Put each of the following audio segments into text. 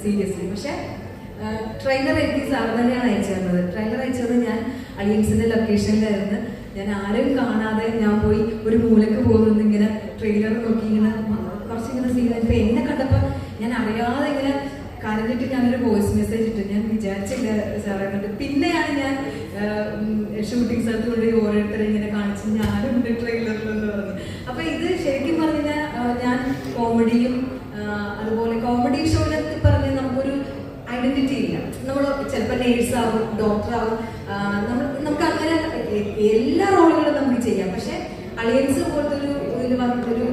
Seriously. പക്ഷെ trailer എനിക്ക് sir തന്നെയാണ് അയച്ചു തന്നത്. ട്രെയിലർ അയച്ചത് ഞാൻ അലിയൻസിന്റെ ലൊക്കേഷനിലായിരുന്നു. ഞാൻ ആരും കാണാതെ ഞാൻ പോയി ഒരു മൂലക്ക് പോകുന്നത് ഇങ്ങനെ ട്രെയിലർ നോക്കി ഇങ്ങനെ കുറച്ചിങ്ങനെ സീനായിട്ട് എന്നെ കണ്ടപ്പോൾ ഞാൻ അറിയാതെ ഇങ്ങനെ കരഞ്ഞിട്ട് ഞാനൊരു വോയിസ് മെസ്സേജ് ഇട്ടു. ഞാൻ വിചാരിച്ചില്ല സാറേ. എന്നിട്ട് പിന്നെയാണ് ഞാൻ ഷൂട്ടിംഗ് സ്ഥലത്ത് കൊണ്ട് ഓരോരുത്തരെ ഇങ്ങനെ കാണിച്ച് ഞാനും ഉണ്ട് ട്രെയിലറിലെന്ന് പറഞ്ഞു. അപ്പൊ ഇത് ശരിക്കും പറഞ്ഞു കഴിഞ്ഞാൽ ഞാൻ കോമഡിയും അതുപോലെ കോമഡി ഷോയിലൊക്കെ പറഞ്ഞ് നമുക്കൊരു ഐഡന്റിറ്റി ഇല്ല. നമ്മൾ ചിലപ്പോൾ നേഴ്സാവും, ഡോക്ടറാവും, നമുക്ക് അങ്ങനെ എല്ലാ റോളുകളും നമുക്ക് ചെയ്യാം. പക്ഷെ അലിയൻസ് പോലത്തെ ഇതിൽ വന്നിട്ടൊരു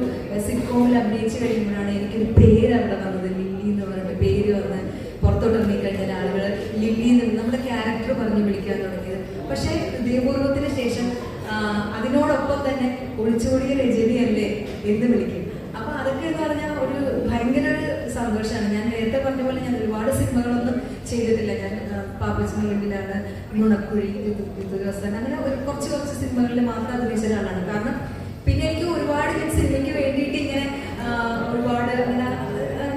സിറ്റ്കോമിൽ അഭിനയിച്ച് കഴിയുമ്പോഴാണ് എനിക്കൊരു പേര് അവിടെ വന്നത്. ലില്ലി എന്ന് പറഞ്ഞിട്ട് പേര് വന്ന് പുറത്തോട്ട് ഇറങ്ങി കഴിഞ്ഞാൽ ആളുകൾ ലില്ലി എന്ന് നമ്മുടെ ക്യാരക്ടർ പറഞ്ഞ് വിളിക്കാൻ തുടങ്ങിയത്. പക്ഷെ ഹൃദയപൂർവ്വത്തിന് ശേഷം അതിനോടൊപ്പം തന്നെ ഒളിച്ചോടിയ രജനിയല്ലേ എന്ന് വിളിക്കും. അപ്പൊ അതൊക്കെ എന്ന് പറഞ്ഞാൽ ഒരു ഭയങ്കര സന്തോഷമാണ്. ഞാൻ നേരത്തെ പറഞ്ഞ പോലെ ഞാൻ ഒരുപാട് സിനിമകളൊന്നും ചെയ്തിട്ടില്ല. ഞാൻ പാപ്പച്ചനിലാണ്, നുണക്കുഴി, ദിവസം അങ്ങനെ ഒരു കുറച്ച് സിനിമകളിൽ മാത്രം അഭിനയിച്ച ഒരാളാണ്. കാരണം പിന്നെ എനിക്ക് ഒരുപാട് ഞാൻ സിനിമയ്ക്ക് വേണ്ടിയിട്ട് ഇങ്ങനെ ഒരുപാട് അങ്ങനെ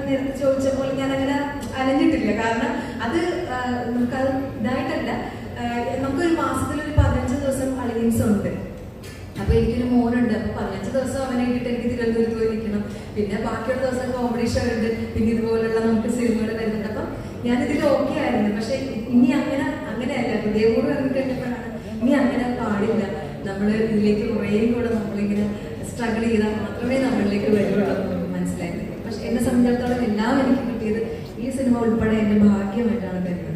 നേരത്തെ ചോദിച്ച പോലെ ഞാൻ അങ്ങനെ അലഞ്ഞിട്ടില്ല. കാരണം അത് നമുക്കത് ഇതായിട്ടല്ല. നമുക്കൊരു മാസത്തിലൊരു 15 ദിവസം അലയൻസ് ഉണ്ട്. അപ്പൊ എനിക്കൊരു മോനുണ്ട്. അപ്പൊ 15 ദിവസം അവനെ കിട്ടി എനിക്ക് തിരുവനന്തപുരത്ത് പോയി നിൽക്കണം. പിന്നെ ബാക്കിയുള്ള ദിവസം കോമഡി ഷോ ഉണ്ട്. പിന്നെ ഇതുപോലുള്ള നമുക്ക് സിനിമകൾ വരുന്നുണ്ട്. അപ്പം ഞാനിതിൽ ഓക്കെ ആയിരുന്നു. പക്ഷെ ഇനി അങ്ങനെയല്ല. ഹൃദയപൂർവ്വം ഇറങ്ങിക്കഴിഞ്ഞപ്പോഴാണ് ഇനി അങ്ങനെ പാടില്ല. നമ്മൾ ഇതിലേക്ക് കുറേയും കൂടെ നമ്മളിങ്ങനെ സ്ട്രഗിൾ ചെയ്താൽ മാത്രമേ നമ്മളിലേക്ക് വരുള്ളൂ എന്ന് മനസ്സിലായിരുന്നു. പക്ഷെ എന്നെ സംബന്ധിച്ചിടത്തോളം എല്ലാം എനിക്ക് കിട്ടിയത് ഈ സിനിമ ഉൾപ്പെടെ എൻ്റെ ഭാഗ്യമായിട്ടാണ് കരുതുന്നത്.